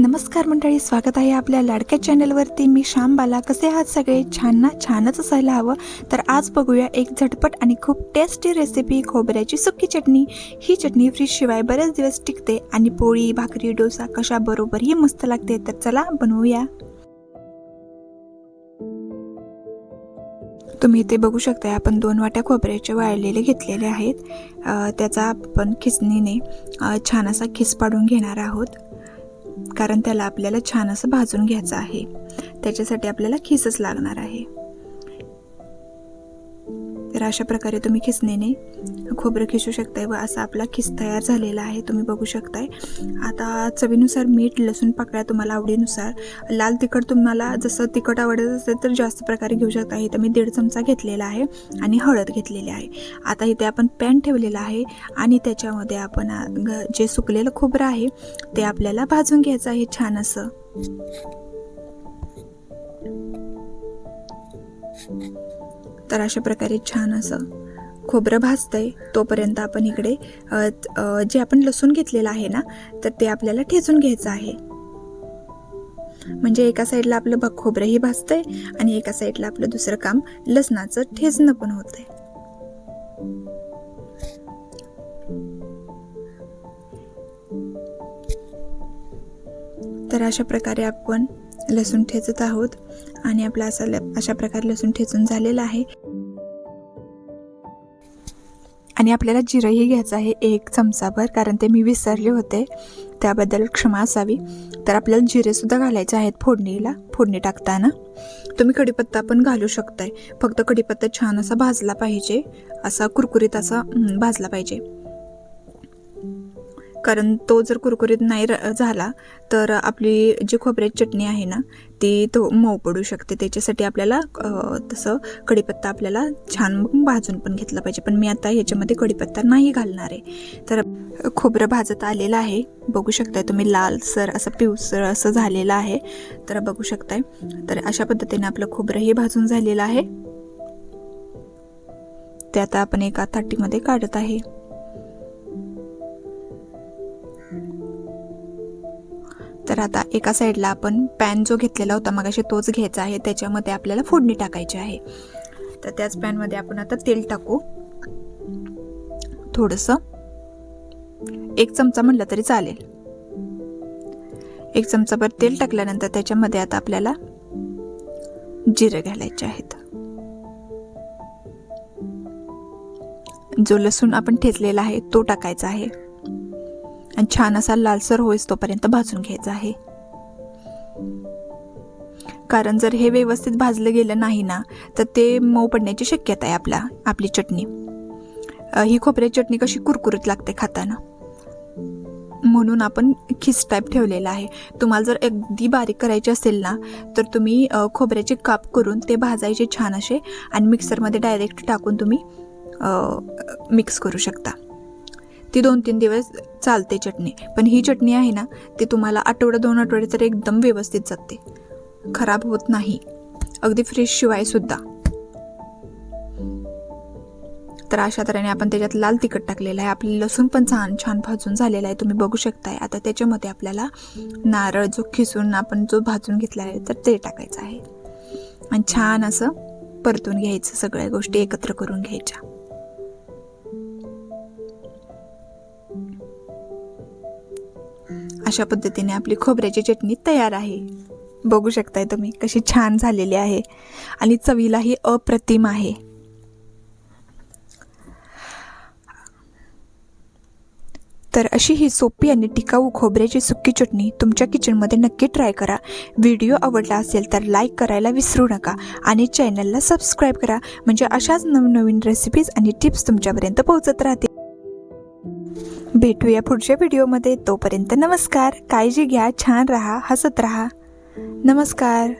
नमस्कार मंडळी, स्वागत आहे आपल्या लाडक्या चॅनलवरती. मी श्याम बाला. कसे आहात सगळे? छान ना? छानच असायला हवं. तर आज बघूया एक झटपट आणि खूप टेस्टी रेसिपी, खोबऱ्याची सुकी चटणी. ही चटणी फ्रीजशिवाय बरेच दिवस टिकते आणि पोळी, भाकरी, डोसा कशाबरोबरही मस्त लागते. तर चला बनवूया. तुम्ही इथे बघू शकता, आपण 2 वाट्या खोबऱ्याचे वाळलेले घेतलेले आहेत. त्याचा आपण खिसणीने छान असा खिस पाडून घेणार आहोत, कारण त्याला आपल्याला छान असं भाजून घ्यायचं आहे. त्याच्यासाठी आपल्याला खिसच लागणार आहे. तर अशा प्रकारे तुम्ही खिसणीने खोबरं खिसू शकताय व असा आपला खिस तयार झालेला आहे. तुम्ही बघू शकताय. आता चवीनुसार मीठ, लसूण पाकळ्या तुम्हाला आवडीनुसार, लाल तिखट तुम्हाला जसं तिखट आवडत असेल तर जास्त प्रकारे घेऊ शकता. इथं मी 1.5 चमचा घेतलेला आहे आणि हळद घेतलेली आहे. आता इथे आपण पॅन ठेवलेला आहे आणि त्याच्यामध्ये आपण जे सुकलेलं खोबरं आहे ते आपल्याला भाजून घ्यायचं आहे छान असं. तर अशा प्रकारे छान असं खोबरं भाजतंय तोपर्यंत आपण इकडे जे आपण लसूण घेतलेलं आहे ना, तर ते आपल्याला ठेचून घ्यायचं आहे. म्हणजे एका साईडला आपलं खोबरंही भाजतंय आणि एका साईडला आपलं दुसरं काम लसणाचं ठेचणं पण होतंय. तर अशा प्रकारे आपण लसूण ठेचत आहोत आणि आपला अशा प्रकारे लसूण ठेचून झालेला आहे. आणि आपल्याला जिरंही घ्यायचं आहे 1 चमचाभर, कारण ते मी विसरले होते, त्याबद्दल क्षमा असावी. तर आपल्याला जिरे सुद्धा घालायचे आहेत फोडणी टाकताना. तुम्ही कढीपत्ता पण घालू शकताय, फक्त कढीपत्ता छान असा भाजला पाहिजे, असा कुरकुरीत असा भाजला पाहिजे. कारण तो जर कुरकुरीत नाही झाला तर आपली जी खोबऱ्याची चटणी आहे ना, ती मऊ पडू शकते. त्याच्यासाठी आपल्याला तसं कढीपत्ता आपल्याला छान भाजून पण घेतला पाहिजे. पण मी आता ह्याच्यामध्ये कढीपत्ता नाही घालणार आहे. तर खोबरं भाजत आलेलं आहे, बघू शकताय तुम्ही, लालसर असं पिवसर असं झालेलं आहे. तर बघू शकताय. तर अशा पद्धतीने आपलं खोबरंही भाजून झालेलं आहे. ते आता आपण एका ताटीमध्ये काढत आहे. तर आता एका साईडला आपण पॅन जो घेतलेला होता मगाशी तोच घ्यायचा आहे. त्याच्यामध्ये आपल्याला फोडणी टाकायची आहे. तर त्याच पॅनमध्ये आपण आता तेल टाकू थोडंसं. 1 चमचा म्हटलं तरी चालेल. 1 चमचाभर तेल टाकल्यानंतर त्याच्यामध्ये आता आपल्याला जिरे घालायचे आहेत. जो लसूण आपण ठेचलेला आहे तो टाकायचा आहे आणि छान असा लालसर होईस तोपर्यंत भाजून घ्यायचा आहे. कारण जर हे व्यवस्थित भाजलं गेलं नाही ना, तर ते मऊ पडण्याची शक्यता आहे. आपली चटणी ही खोबऱ्याची चटणी कशी कुरकुरीत लागते खाताना, म्हणून आपण खिस टाईप ठेवलेला आहे. तुम्हाला जर अगदी बारीक करायचे असेल ना, तर तुम्ही खोबऱ्याचे काप करून ते भाजायचे छान असे आणि मिक्सरमध्ये डायरेक्ट टाकून तुम्ही मिक्स करू शकता. ती 2-3 दिवस चालते चटणी. पण ही चटणी आहे ना, ती तुम्हाला 1-2 आठवडे तर एकदम व्यवस्थित जाते, खराब होत नाही, अगदी फ्रेश शिवाय सुद्धा. तर अशा तऱ्हेने आपण त्याच्यात लाल तिखट टाकलेलं आहे. आपली लसूण पण छान भाजून झालेला आहे, तुम्ही बघू शकताय. आता त्याच्यामध्ये आपल्याला नारळ जो खिसून आपण जो भाजून घेतला आहे तर ते टाकायचं आहे आणि छान असं परतून घ्यायचं. सगळ्या गोष्टी एकत्र करून घ्यायच्या. अशा पद्धतीने आपली खोबऱ्याची चटणी तयार आहे. बघू शकताय तुम्ही कशी छान झालेली आहे आणि चवीलाही अप्रतिम आहे. तर अशी ही सोपी आणि टिकाऊ खोबऱ्याची सुकी चटणी तुमच्या किचनमध्ये नक्की ट्राय करा. व्हिडिओ आवडला असेल तर लाईक करायला विसरू नका आणि चॅनलला सबस्क्राईब करा, म्हणजे अशाच नवनवीन रेसिपीज आणि टिप्स तुमच्यापर्यंत पोहोचत राहतील. भेटूया पुढच्या व्हिडिओमध्ये. तोपर्यंत नमस्कार. काळजी घ्या, छान राहा, हसत राहा. नमस्कार.